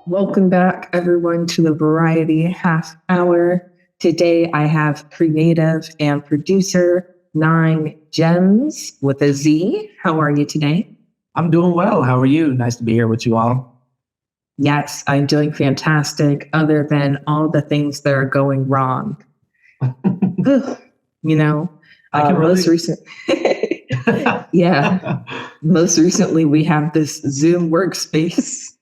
Welcome back, everyone, to the Variety Half Hour. Today, I have creative and producer gemz with a Z. How are you today? I'm doing well. How are you? Nice to be here with you all. Yes, I'm doing fantastic, other than all the things that are going wrong. You know, I can most recent. Yeah, most recently we have this Zoom workspace.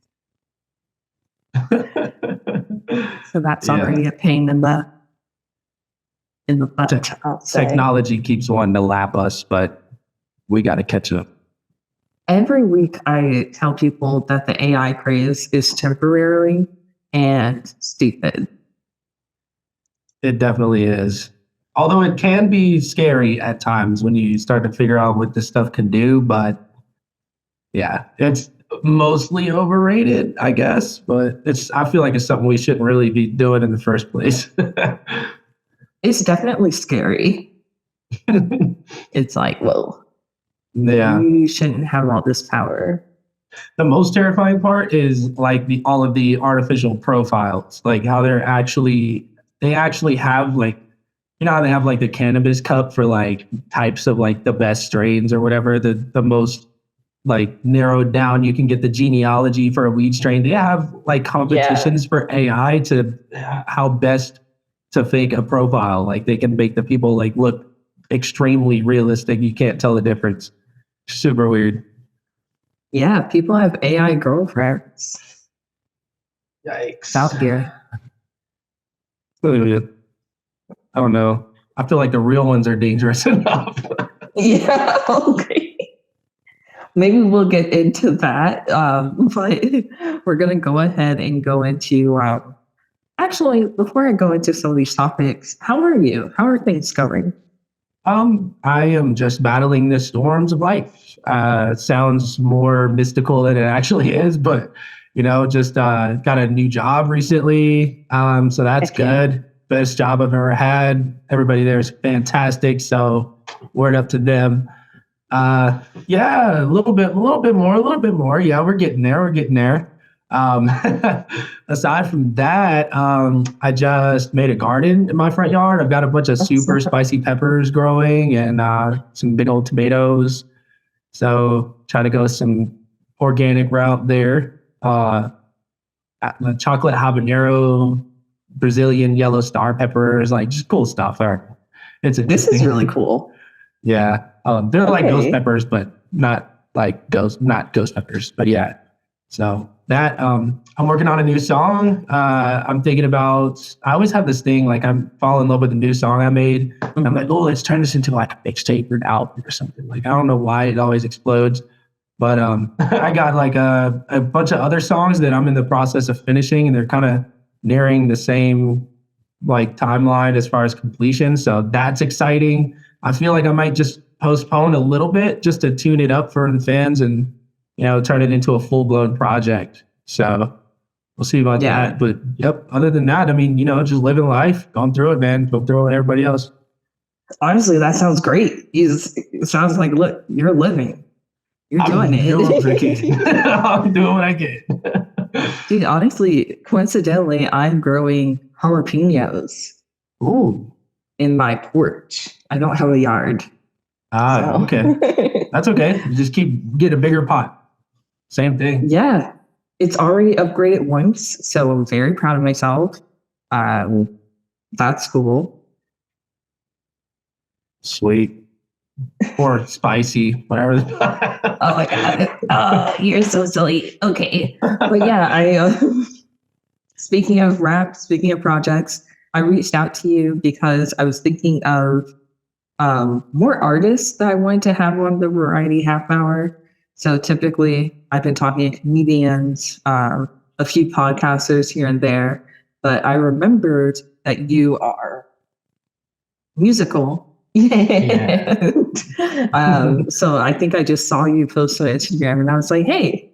So that's already a pain in the butt. Technology keeps wanting to lap us, but we got to catch up. Every week I tell people that the AI craze is temporary and stupid. It definitely is. Although it can be scary at times when you start to figure out what this stuff can do, but yeah, it's mostly overrated, I guess, but I feel like it's something we shouldn't really be doing in the first place. It's definitely scary. It's like, whoa. Yeah. You shouldn't have all this power. The most terrifying part is like all of the artificial profiles, like how they actually have like, you know how they have like the cannabis cup for like types of like the best strains or whatever, the most like narrowed down, you can get the genealogy for a weed strain. They have like competitions for AI to how best to fake a profile. Like they can make the people like look extremely realistic. You can't tell the difference. Super weird. Yeah, people have AI girlfriends. Yikes. Out here. I don't know. I feel like the real ones are dangerous enough. Yeah, okay. Maybe we'll get into that, but we're going to go ahead and go into, actually, before I go into some of these topics, how are you? How are things going? I am just battling the storms of life. Sounds more mystical than it actually is, but, just got a new job recently, so that's good. Best job I've ever had. Everybody there is fantastic, so word up to them. Yeah, a little bit more. Yeah, we're getting there. Aside from that, I just made a garden in my front yard. I've got a bunch of super spicy peppers growing and some big old tomatoes. So try to go some organic route there. Chocolate habanero, Brazilian yellow star peppers, like just cool stuff. This is really cool. Yeah. They're like ghost peppers, but not ghost peppers, but yeah. So that, I'm working on a new song. I'm thinking about, I always have this thing, like I'm falling in love with a new song I made. And I'm like, oh, let's turn this into like a mixtape or an album or something. Like, I don't know why it always explodes, but, I got like a bunch of other songs that I'm in the process of finishing, and they're kind of nearing the same like timeline as far as completion. So that's exciting. I feel like I might just postpone a little bit just to tune it up for the fans and, turn it into a full-blown project. So we'll see about that. But yep, other than that, I mean, just living life, going through it, man. Go through it with everybody else. Honestly, that sounds great. It sounds like, look, you're living. You're doing it. I'm doing what I can. Dude, honestly, coincidentally, I'm growing jalapenos. Ooh. In my porch. I don't have a yard. Okay. That's okay. You just get a bigger pot. Same thing. Yeah. It's already upgraded once, so I'm very proud of myself. That's cool. Sweet. Or spicy, whatever. Oh my God. You're so silly. Okay. But yeah, speaking of rap, speaking of projects, I reached out to you because I was thinking of more artists that I wanted to have on the Variety Half Hour. So typically, I've been talking to comedians, a few podcasters here and there, but I remembered that you are musical. Yeah. So I think I just saw you post on Instagram, and I was like, hey,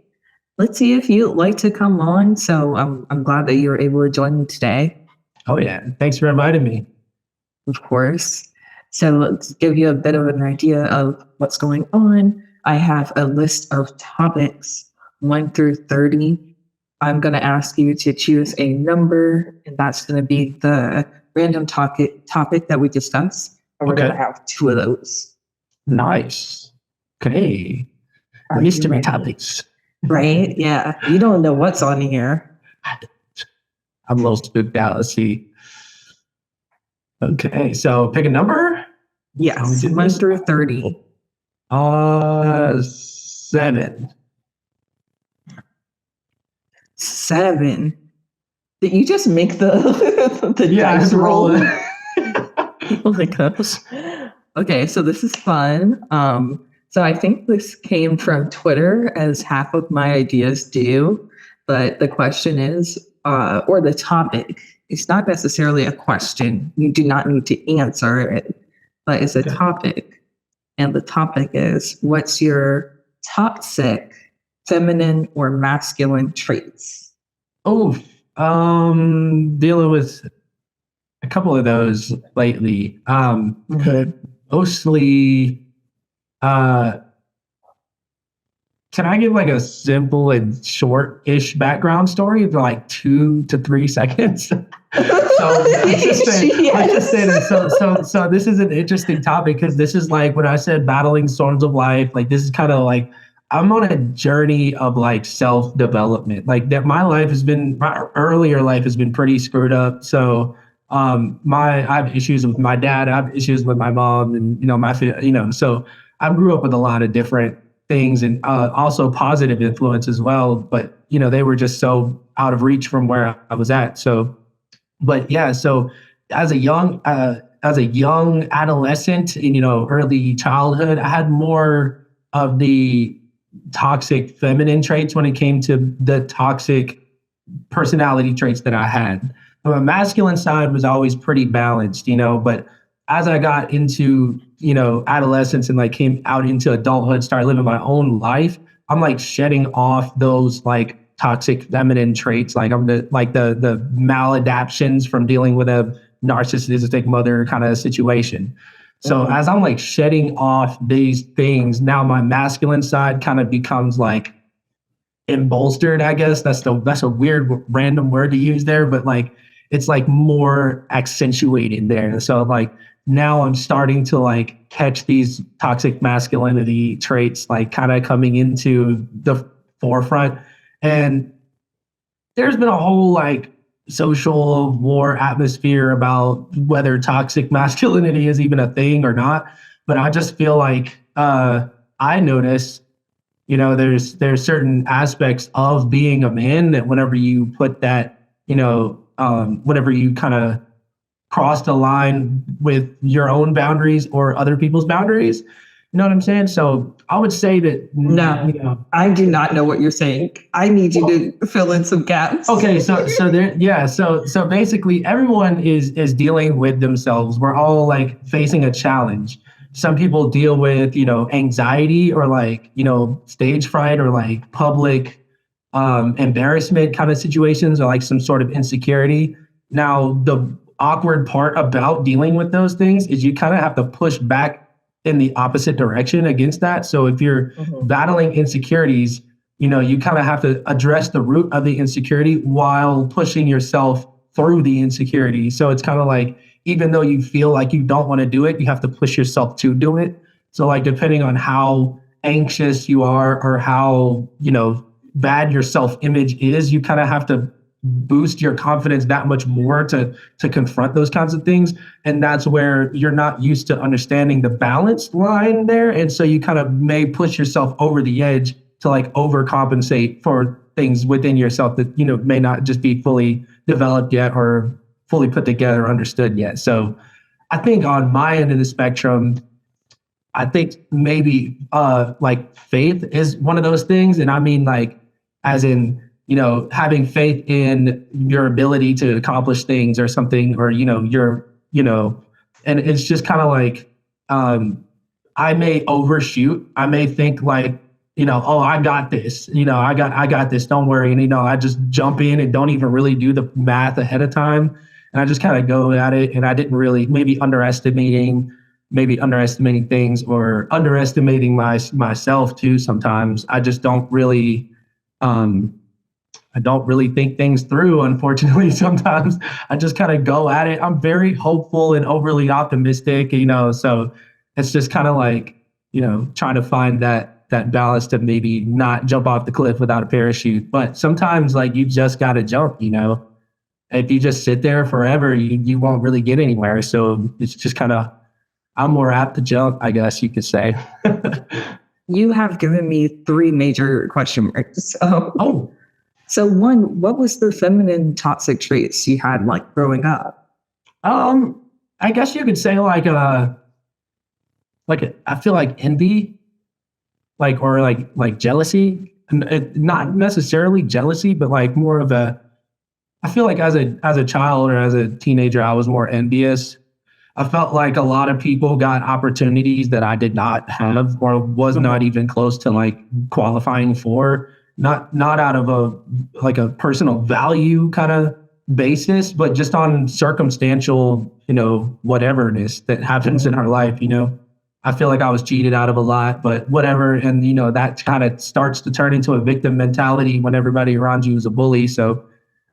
let's see if you'd like to come on. So I'm glad that you were able to join me today. Oh, yeah. Thanks for inviting me. Of course. So let's give you a bit of an idea of what's going on. I have a list of topics 1 through 30. I'm going to ask you to choose a number, and that's going to be the random topic that we discuss. And we're going to have 2 of those. Nice. Okay. Are you Mystery ready? topics. Right? Yeah. You don't know what's on here. I'm a little spooked out. Let's see. Okay, so pick a number. Yes. 1 through 30. 7. 7. Did you just make the dice I roll? roll Oh my gosh. Okay, so this is fun. So I think this came from Twitter, as half of my ideas do. But the question is, or the topic, it's not necessarily a question. You do not need to answer it, but it's a topic. And the topic is, what's your toxic feminine or masculine traits? Oh, dealing with a couple of those lately. Mostly, can I give like a simple and short-ish background story of like 2 to 3 seconds? So let's just say this. So this is an interesting topic because this is like when I said battling storms of life. Like this is kind of like I'm on a journey of like self-development. Like that, my earlier life has been pretty screwed up. So I have issues with my dad. I have issues with my mom, and so I grew up with a lot of different things and also positive influence as well. But, they were just so out of reach from where I was at. So, but yeah, so as a young adolescent in, early childhood, I had more of the toxic feminine traits when it came to the toxic personality traits that I had. My masculine side was always pretty balanced, but as I got into, adolescence and like came out into adulthood, started living my own life, I'm like shedding off those like toxic feminine traits. Like I'm the maladaptions from dealing with a narcissistic mother kind of situation. So as I'm like shedding off these things, now my masculine side kind of becomes like embolstered, I guess. That's a weird random word to use there, but like it's like more accentuated there. So like now I'm starting to like catch these toxic masculinity traits like kind of coming into the forefront. And there's been a whole like social war atmosphere about whether toxic masculinity is even a thing or not. But I just feel like I notice, there's certain aspects of being a man that whenever you put that, whenever you kind of cross the line with your own boundaries or other people's boundaries, you know what I'm saying? So I would say that no, I do not know what you're saying. I need you to fill in some gaps. Okay, so basically everyone is dealing with themselves. We're all like facing a challenge. Some people deal with, anxiety or like, stage fright or like public embarrassment kind of situations or like some sort of insecurity. Now, the awkward part about dealing with those things is you kind of have to push back in the opposite direction against that. So if you're battling insecurities, you kind of have to address the root of the insecurity while pushing yourself through the insecurity. So it's kind of like, even though you feel like you don't want to do it, you have to push yourself to do it. So like, depending on how anxious you are or how, bad your self-image is, you kind of have to boost your confidence that much more to confront those kinds of things. And that's where you're not used to understanding the balanced line there. And so you kind of may push yourself over the edge to like overcompensate for things within yourself that, may not just be fully developed yet or fully put together or understood yet. So I think on my end of the spectrum, I think maybe like faith is one of those things. And I mean like, as in, having faith in your ability to accomplish things or something, or, and it's just kind of like, I may overshoot. I may think like, oh, I got this, I got this, don't worry. And, I just jump in and don't even really do the math ahead of time. And I just kind of go at it. And I didn't really maybe underestimating things or underestimating myself too. Sometimes I just don't really, I don't really think things through, unfortunately. Sometimes I just kind of go at it. I'm very hopeful and overly optimistic, so it's just kind of like, trying to find that balance to maybe not jump off the cliff without a parachute. But sometimes like you just got to jump, if you just sit there forever, you won't really get anywhere. So it's just kind of, I'm more apt to jump, I guess you could say. You have given me 3 major question marks. So one, what was the feminine toxic traits you had like growing up? I guess you could say I feel like envy, or jealousy, and not necessarily jealousy, but like more of I feel like as a child or as a teenager, I was more envious. I felt like a lot of people got opportunities that I did not have or was not even close to like qualifying for. Not out of a personal value kind of basis, but just on circumstantial, whateverness that happens in our life, I feel like I was cheated out of a lot, but whatever. And, that kind of starts to turn into a victim mentality when everybody around you is a bully. So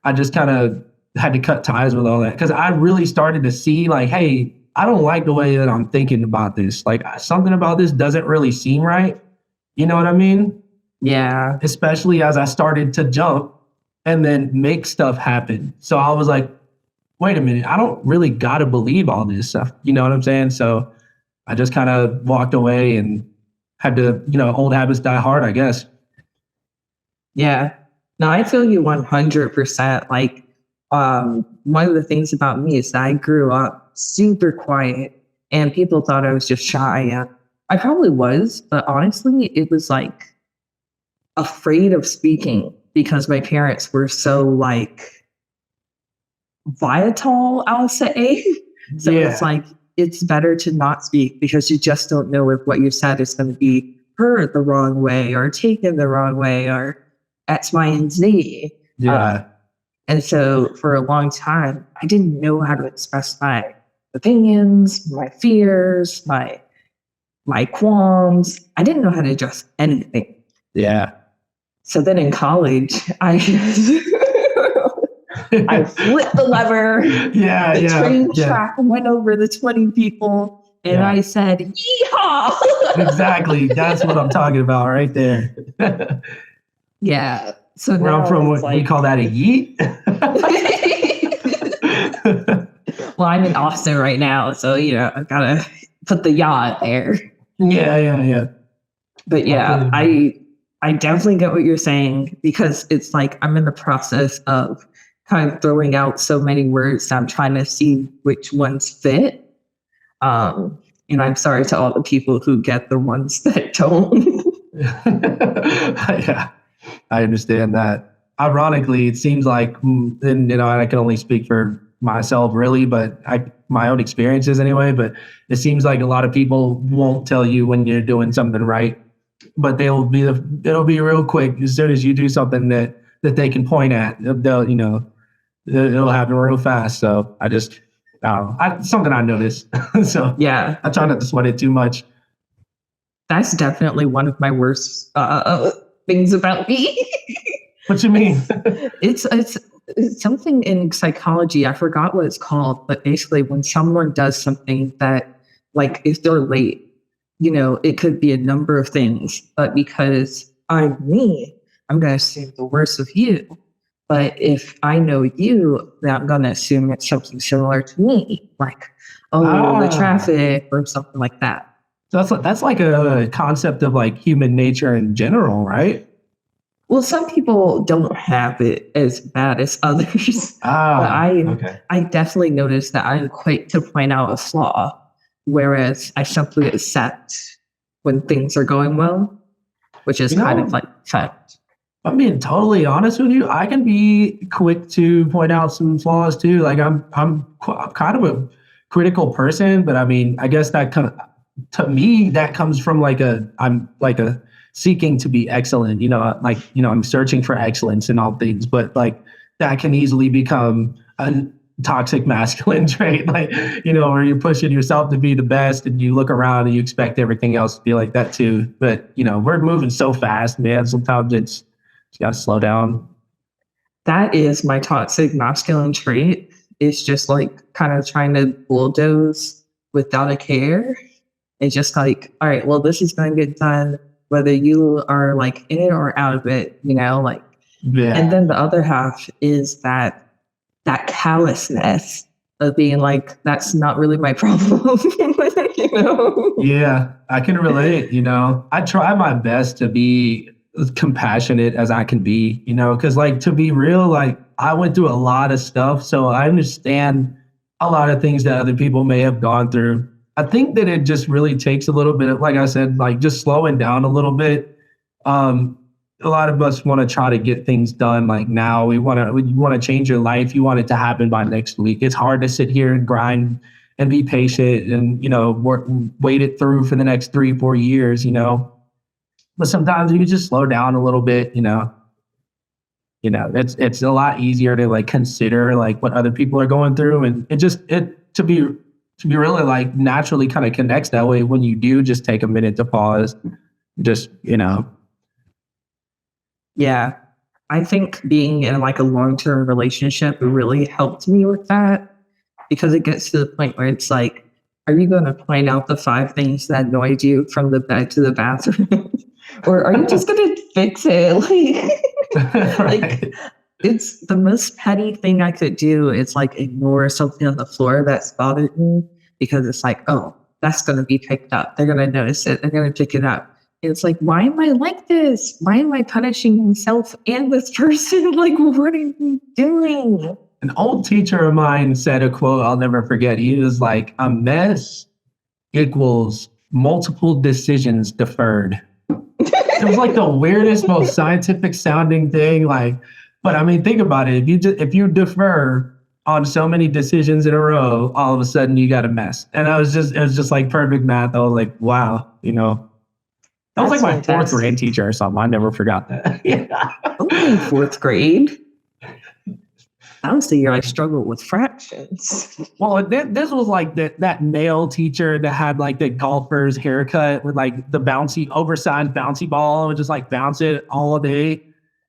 I just kind of had to cut ties with all that because I really started to see like, hey, I don't like the way that I'm thinking about this. Like something about this doesn't really seem right. You know what I mean? Yeah. Especially as I started to jump and then make stuff happen. So I was like, wait a minute, I don't really got to believe all this stuff. You know what I'm saying? So I just kind of walked away and had to, old habits die hard, I guess. Yeah. No, I feel you 100%. Like, one of the things about me is that I grew up super quiet and people thought I was just shy. And I probably was, but honestly, it was like afraid of speaking because my parents were so like volatile, I'll say. So it's like, it's better to not speak because you just don't know if what you said is going to be heard the wrong way or taken the wrong way or X, Y, and Z. Yeah. And so for a long time, I didn't know how to express my opinions, my fears, my qualms. I didn't know how to address anything. Yeah. So then in college, I flipped the lever. The train track went over the 20 people, and I said, "Yeehaw!" Exactly. That's what I'm talking about right there. Yeah. So where I'm from, we call that a yeet. Well, I'm in Austin right now, so I gotta put the yaw in there. Yeah. But yeah, I definitely get what you're saying because it's like I'm in the process of kind of throwing out so many words that I'm trying to see which ones fit. And I'm sorry to all the people who get the ones that don't. Yeah, I understand that. Ironically, it seems like, and I can only speak for myself really, but my own experiences anyway, but it seems like a lot of people won't tell you when you're doing something right, but it'll be real quick as soon as you do something that they can point at. It'll happen real fast. So I just, something I noticed. So yeah, I try not to sweat it too much. That's definitely one of my worst things about me. What you mean? It's something in psychology. I forgot what it's called, but basically when someone does something that, like, if they're late, it could be a number of things, but because I'm me, I'm going to assume the worst of you. But if I know you, then I'm going to assume it's something similar to me, like, the traffic or something like that. So that's like a concept of like human nature in general, right? Well, some people don't have it as bad as others. But I definitely noticed that I'm quick to point out a flaw, whereas I simply accept when things are going well, which is kind of like fact. I'm being totally honest with you. I can be quick to point out some flaws too. Like I'm kind of a critical person, but I mean, I guess that to me that comes from I'm seeking to be excellent. I'm searching for excellence in all things, but like that can easily become a toxic masculine trait, where you're pushing yourself to be the best and you look around and you expect everything else to be like that too. But we're moving so fast, man. Sometimes you got to slow down. that is my toxic masculine trait. It's just like kind of trying to bulldoze without a care. It's just like, all right, well, this is going to get done, whether you are like in it or out of it, like. Yeah. And then the other half is that callousness of being like, that's not really my problem, Yeah, I can relate, I try my best to be as compassionate as I can be, because like to be real, like I went through a lot of stuff. So I understand a lot of things that other people may have gone through. I think that it just really takes a little bit of, like I said, like just slowing down a little bit. A lot of us want to try to get things done like now. You want to change your life. You want it to happen by next week. It's hard to sit here and grind and be patient and, wait it through for the next 3-4 years, but sometimes you just slow down a little bit, it's a lot easier to like consider like what other people are going through. And to be really like naturally kind of connects that way when you do just take a minute to pause, just, Yeah. I think being in like a long-term relationship really helped me with that, because it gets to the point where it's like, are you going to point out the 5 things that annoyed you from the bed to the bathroom? Or are you just going to fix it? Like, it's the most petty thing I could do. It's like ignore something on the floor that's bothered me, because it's like, oh, that's going to be picked up. They're going to notice it. They're going to pick it up. It's like, why am I like this? Why am I punishing myself and this person? Like, what are you doing? An old teacher of mine said a quote I'll never forget. He was like, a mess equals multiple decisions deferred. It was like the weirdest, most scientific sounding thing. Like, but I mean, think about it. If you defer on so many decisions in a row, all of a sudden you got a mess. And it was just like perfect math. I was like, wow, that was like my fantastic 4th grade teacher or something. I never forgot that. Yeah. Only 4th grade. That was the year I struggled with fractions. Well, this was like that male teacher that had like the golfer's haircut with like the oversized bouncy ball and would just like bounce it all day. It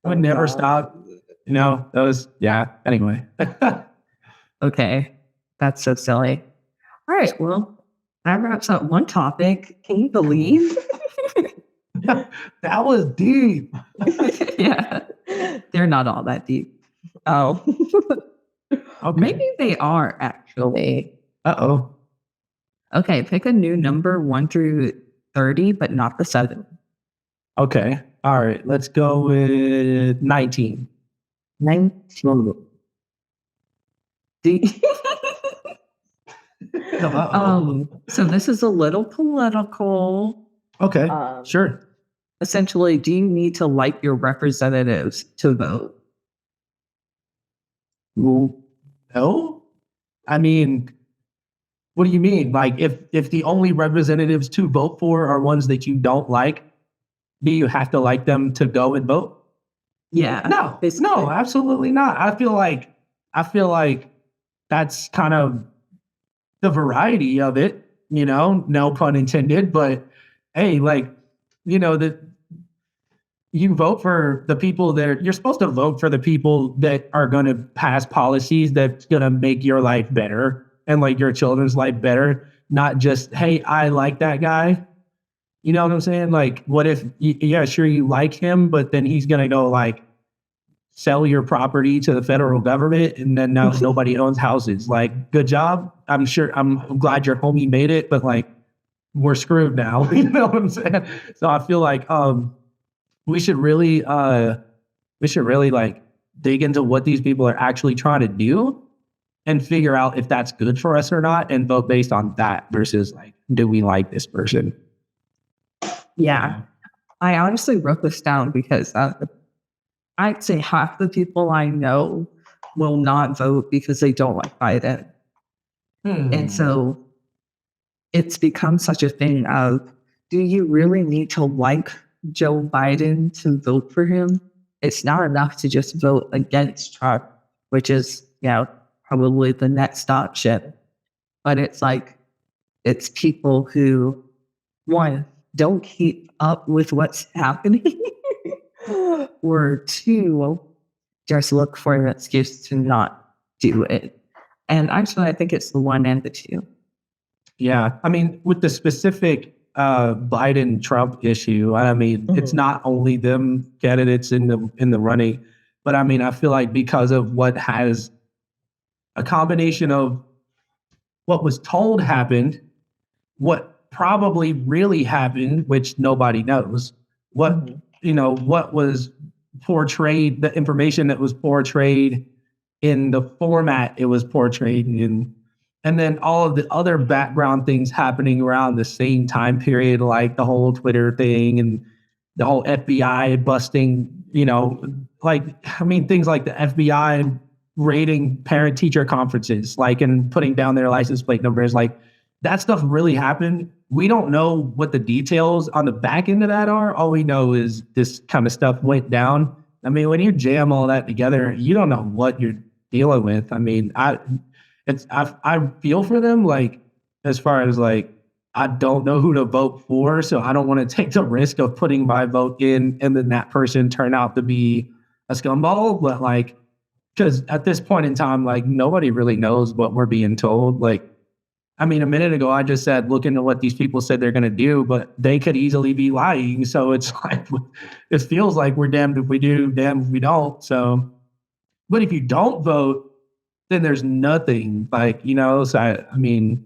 would never stop. That was, yeah. Anyway. Okay. That's so silly. All right. Well, that wraps up one topic. Can you believe? That was deep. Yeah. They're not all that deep. Oh. Okay. Maybe they are actually. Uh-oh. Okay, pick a new number 1 through 30, but not the 7. Okay. All right. Let's go with 19. 19. So this is a little political. Okay. Sure. Essentially, do you need to like your representatives to vote? No. I mean, what do you mean? Like, if the only representatives to vote for are ones that you don't like, do you have to like them to go and vote? Yeah. No, absolutely not. I feel like that's kind of the variety of it, no pun intended, but hey, like, that you vote for the people you're supposed to vote for the people that are going to pass policies that's going to make your life better and like your children's life better, not just, hey, I like that guy. You know what I'm saying? Like, what if, yeah, sure, you like him, but then he's going to go like sell your property to the federal government and then now nobody owns houses. Like, good job. I'm glad your homie made it, but like, we're screwed now. You know what I'm saying? So I feel like, we should really like dig into what these people are actually trying to do and figure out if that's good for us or not and vote based on that versus like, do we like this person? Yeah. I honestly wrote this down because I'd say half the people I know will not vote because they don't like Biden. And so it's become such a thing of, do you really need to like Joe Biden to vote for him? It's not enough to just vote against Trump, which is, probably the next option. But it's like, it's people who, one, don't keep up with what's happening, or two, just look for an excuse to not do it. And actually, I think it's the one and the two. Yeah. I mean, with the specific Biden Trump issue, I mean, it's not only them candidates in the running, but I mean, I feel like because of what has a combination of what was told happened, what probably really happened, which nobody knows, what what was portrayed, the information that was portrayed in the format it was portrayed in, and then all of the other background things happening around the same time period, like the whole Twitter thing and the whole FBI busting, like, I mean, things like the FBI raiding parent-teacher conferences, like, and putting down their license plate numbers, like, that stuff really happened. We don't know what the details on the back end of that are. All we know is this kind of stuff went down. I mean, when you jam all that together, you don't know what you're dealing with. I mean, I feel for them, like, as far as like, I don't know who to vote for, so I don't want to take the risk of putting my vote in and then that person turn out to be a scumball. But like, because at this point in time, like, nobody really knows what we're being told. Like, I mean, a minute ago, I just said, look into what these people said they're going to do, but they could easily be lying. So it's like, it feels like we're damned if we do, damned if we don't. So, but if you don't vote, then there's nothing, like, so I mean,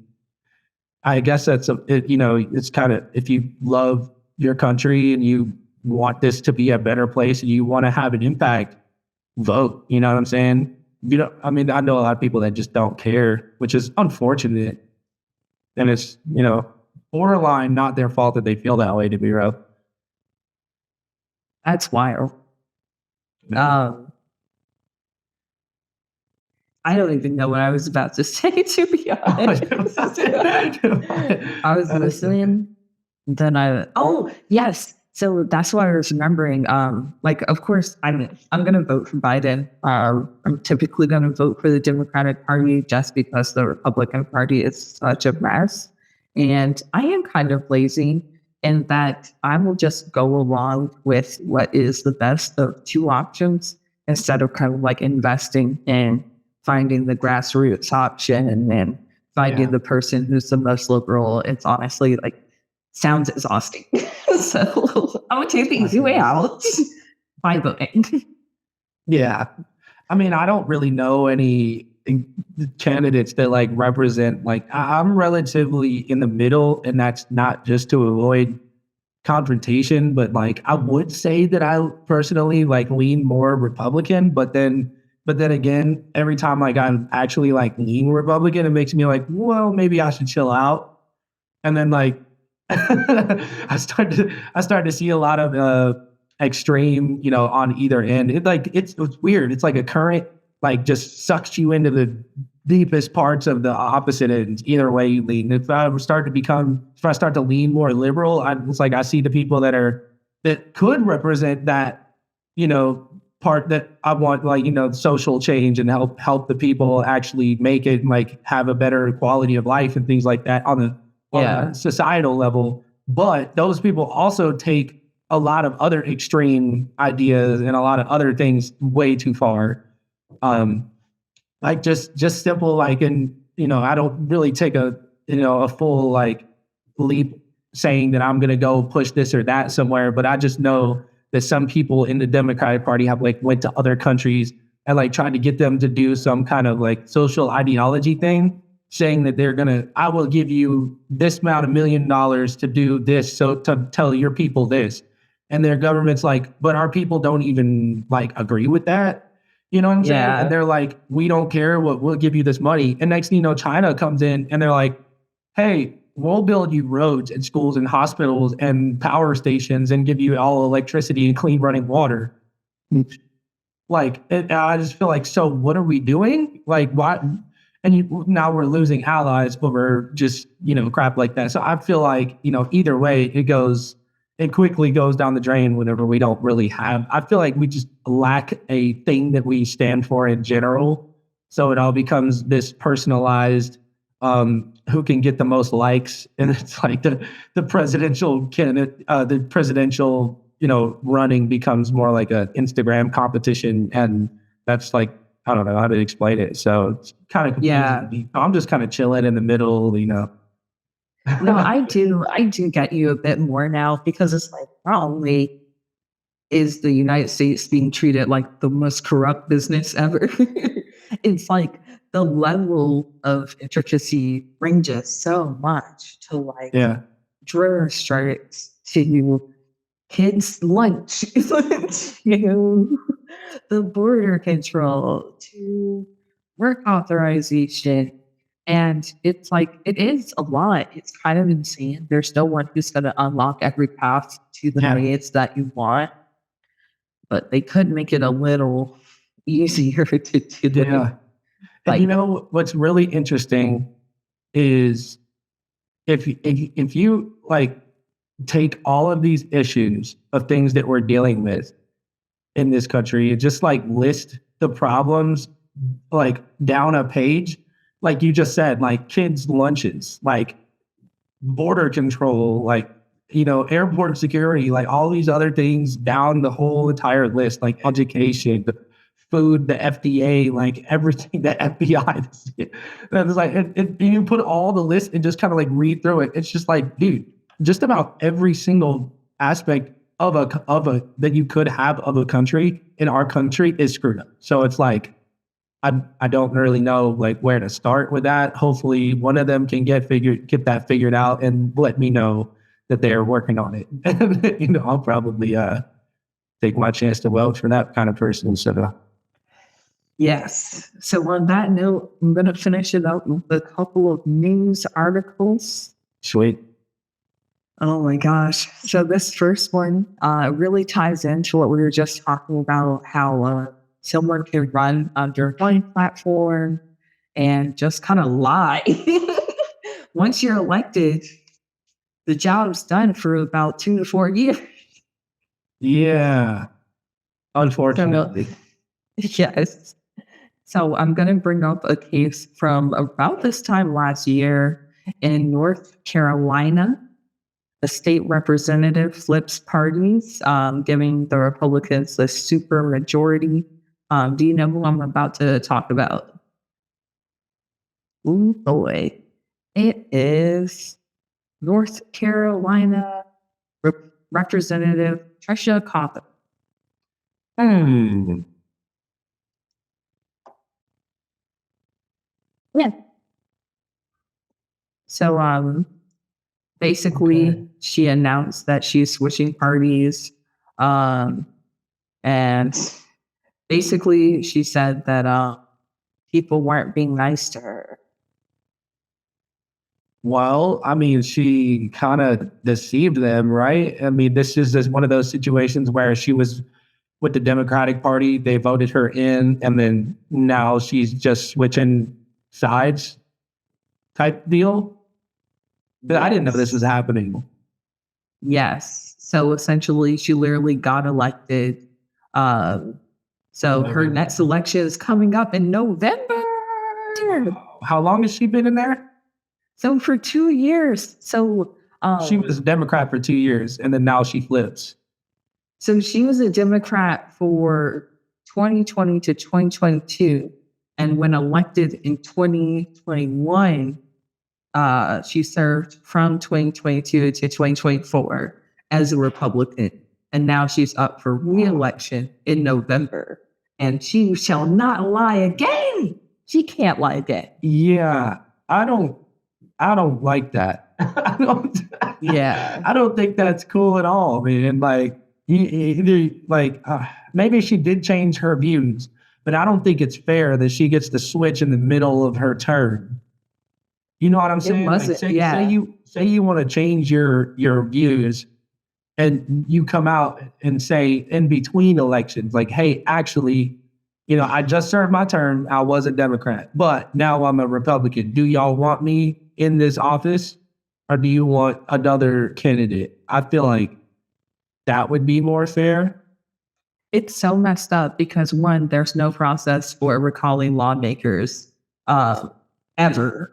I guess that's, it's kind of, if you love your country and you want this to be a better place and you want to have an impact, vote. You know what I'm saying? I mean, I know a lot of people that just don't care, which is unfortunate. And it's, borderline not their fault that they feel that way, to be real. That's wild. I don't even know what I was about to say, to be honest. I was listening, then yes. So that's what I was remembering. Like, of course, I'm going to vote for Biden. I'm typically going to vote for the Democratic Party just because the Republican Party is such a mess. And I am kind of lazy in that I will just go along with what is the best of two options instead of kind of like investing in finding the grassroots option and finding the person who's the most liberal. It's honestly like, sounds exhausting. So I would take the easy way out by voting. Yeah. I mean, I don't really know any candidates that like represent, like, I'm relatively in the middle, and that's not just to avoid confrontation, but like, I would say that I personally like lean more Republican, but then again, every time like I'm actually like lean Republican, it makes me like, well, maybe I should chill out. And then like, I start to see a lot of extreme, on either end. It's weird. It's like a current, like, just sucks you into the deepest parts of the opposite ends. Either way you lean. If I start to lean more liberal, it's like I see the people that could represent that, part that I want, like, social change and help the people actually make it, and like have a better quality of life and things like that on a societal level. But those people also take a lot of other extreme ideas and a lot of other things way too far. Like just simple, like, and I don't really take a full like leap saying that I'm gonna go push this or that somewhere, but I just know that some people in the Democratic Party have like went to other countries and like tried to get them to do some kind of like social ideology thing, saying that I will give you this amount of $1 million to do this, so to tell your people this. And their government's like, but our people don't even like agree with that. You know what I'm saying? And they're like, we don't care, we'll give you this money. And next thing you know, China comes in and they're like, hey, we'll build you roads and schools and hospitals and power stations and give you all electricity and clean running water. Like, I just feel like, so what are we doing? Like, what? And now we're losing allies over just, crap like that. So I feel like, either way it quickly goes down the drain whenever we don't really have. I feel like we just lack a thing that we stand for in general. So it all becomes this personalized, who can get the most likes. And it's like the presidential candidate, running becomes more like an Instagram competition. And that's like, I don't know how to explain it. So it's kind of confusing Yeah. to me. I'm just kind of chilling in the middle, you know. No, I do get you a bit more now because it's like not only is the United States being treated like the most corrupt business ever, it's like the level of intricacy ranges so much to like Yeah. drone strikes to kids' lunch, to the border control, to work authorization. And it's like, it is a lot. It's kind of insane. There's no one who's going to unlock every path to the Yeah. ways that you want, but they could make it a little easier to do. Yeah. And Like, you know what's really interesting is if you like take all of these issues of things that we're dealing with in this country and just like list the problems like down a page, like you just said, like kids' lunches, like border control, like you know, airport security, like all these other things down the whole entire list, like education, the food, the FDA, like everything, the FBI. And it's like you put all the list and just kind of like read through it. It's just like, dude, just about every single aspect of a that you could have of a country in our country is screwed up. So it's like I don't really know like where to start with that. Hopefully one of them can get that figured out and let me know that they are working on it. And you know, I'll probably take my chance to vouch for that kind of person. So yes. So on that note, I'm going to finish it up with a couple of news articles. sweet. Oh my gosh. So this first one really ties into what we were just talking about, how someone can run under one platform and just kind of lie. Once you're elected, the job's done for about 2 to 4 years. Yeah. Unfortunately. Yes. So I'm going to bring up a case from about this time last year in North Carolina. The state representative flips parties, giving the Republicans the super majority. Do you know who I'm about to talk about? Oh boy. It is North Carolina Representative Trisha Cother. Yeah. So basically Okay. she announced that she's switching parties. And basically she said that people weren't being nice to her. Well, I mean, she kind of deceived them, right? I mean, this is just one of those situations where she was with the Democratic Party, they voted her in, and then now she's just switching sides type deal. But I didn't know this was happening. Yes. So essentially, she literally got elected. So her next election is coming up in November. How long has she been in there? So for 2 years. So She was a Democrat for 2 years, and then now she flips. So she was a Democrat for 2020 to 2022. And when elected in 2021, she served from 2022 to 2024 as a Republican. And now she's up for re-election in November. And she shall not lie again. She can't lie again. Yeah, I don't like that. Yeah. I don't think that's cool at all, man. Like, maybe she did change her views, but I don't think it's fair that she gets to switch in the middle of her term. You know what I'm saying? wasn't, yeah. Say you want to change your views, and you come out and say in between elections, like, hey, actually, you know, I just served my term. I was a Democrat, but now I'm a Republican. Do y'all want me in this office, or do you want another candidate? I feel like that would be more fair. It's so messed up because one, there's no process for recalling lawmakers ever.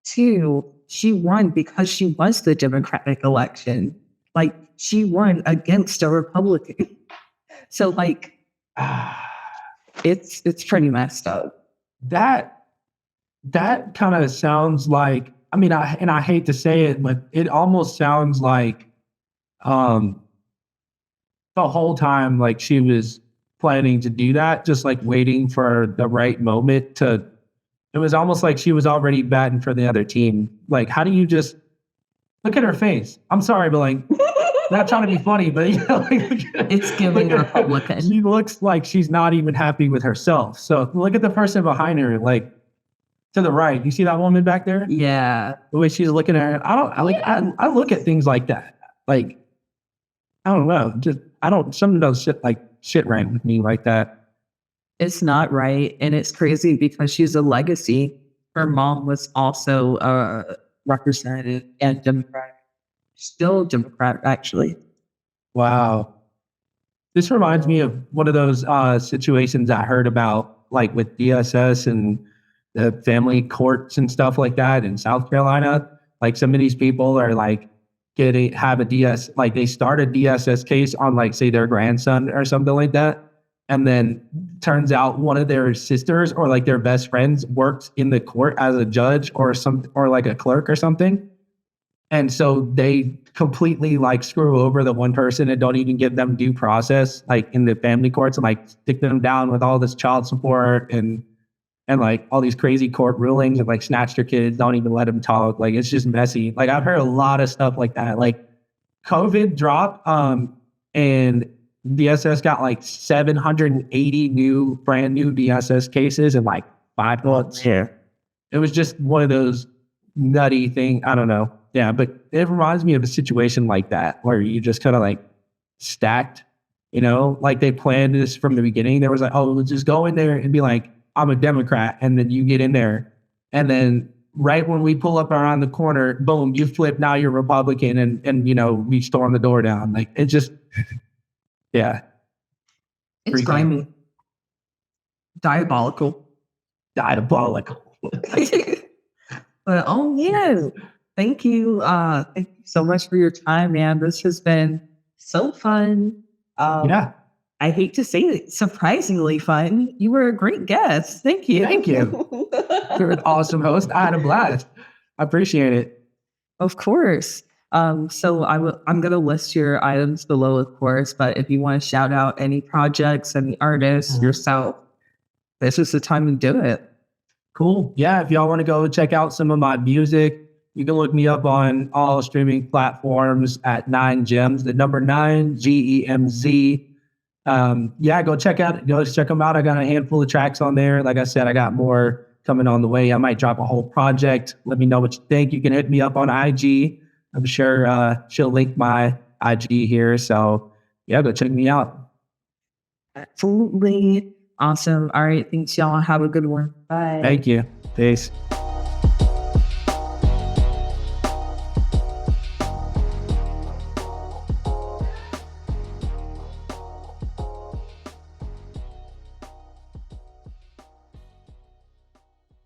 Two, she won because she was the Democratic election. Like she won against a Republican. So like It's pretty messed up. That kind of sounds like, I mean, I hate to say it, but it almost sounds like um the whole time like she was planning to do that, just like waiting for the right moment to, it was almost like she was already batting for the other team. Like, how do you just look at her face? I'm sorry, but like, not trying to be funny, but you know, like, It's giving look at her. Republican. She looks like she's not even happy with herself. So look at the person behind her, like to the right. You see that woman back there? Yeah. The way she's looking at her. I look at things like that. Like, I don't know. Just I don't, some of those shit right with me like that. It's not right. And it's crazy because she's a legacy. Her mom was also a representative and Democrat. Still Democrat, actually. Wow. This reminds me of one of those situations I heard about, like with DSS and the family courts and stuff like that in South Carolina. Like some of these people are like like they start a DSS case on like say their grandson or something like that. And then turns out one of their sisters or like their best friends works in the court as a judge or like a clerk or something. And so they completely like screw over the one person and don't even give them due process, like in the family courts, and like stick them down with all this child support and like all these crazy court rulings and like snatch their kids, don't even let them talk. Like it's just messy. Like I've heard a lot of stuff like that. Like COVID dropped, and DSS got like 780 brand new DSS cases in like 5 months. Yeah. It was just one of those nutty thing. I don't know. Yeah, but it reminds me of a situation like that where you just kind of like stacked, you know, like they planned this from the beginning. There was like, oh, let's just go in there and be like, I'm a Democrat. And then you get in there. And then right when we pull up around the corner, boom, you flip. Now you're Republican. And you know, we storm the door down. Like it just, yeah. It's grimy. Diabolical. Diabolical. But oh yeah. Thank you. Thank you so much for your time, man. This has been so fun. Yeah. I hate to say it, surprisingly fun. You were a great guest. Thank you. Thank you. You're an awesome host. I had a blast. I appreciate it. Of course. So I'm going to list your items below, of course, but if you want to shout out any projects, any artists, yourself, this is the time to do it. Cool. Yeah. If y'all want to go check out some of my music, you can look me up on all streaming platforms at 9gemz, the number 9, GEMZ. Yeah, go check them out. I got a handful of tracks on there. Like I said, I got more coming on the way. I might drop a whole project. Let me know what you think. You can hit me up on IG. I'm sure she'll link my IG here. So yeah, go check me out. Absolutely. Awesome. All right. Thanks, y'all. Have a good one. Bye. Thank you. Peace.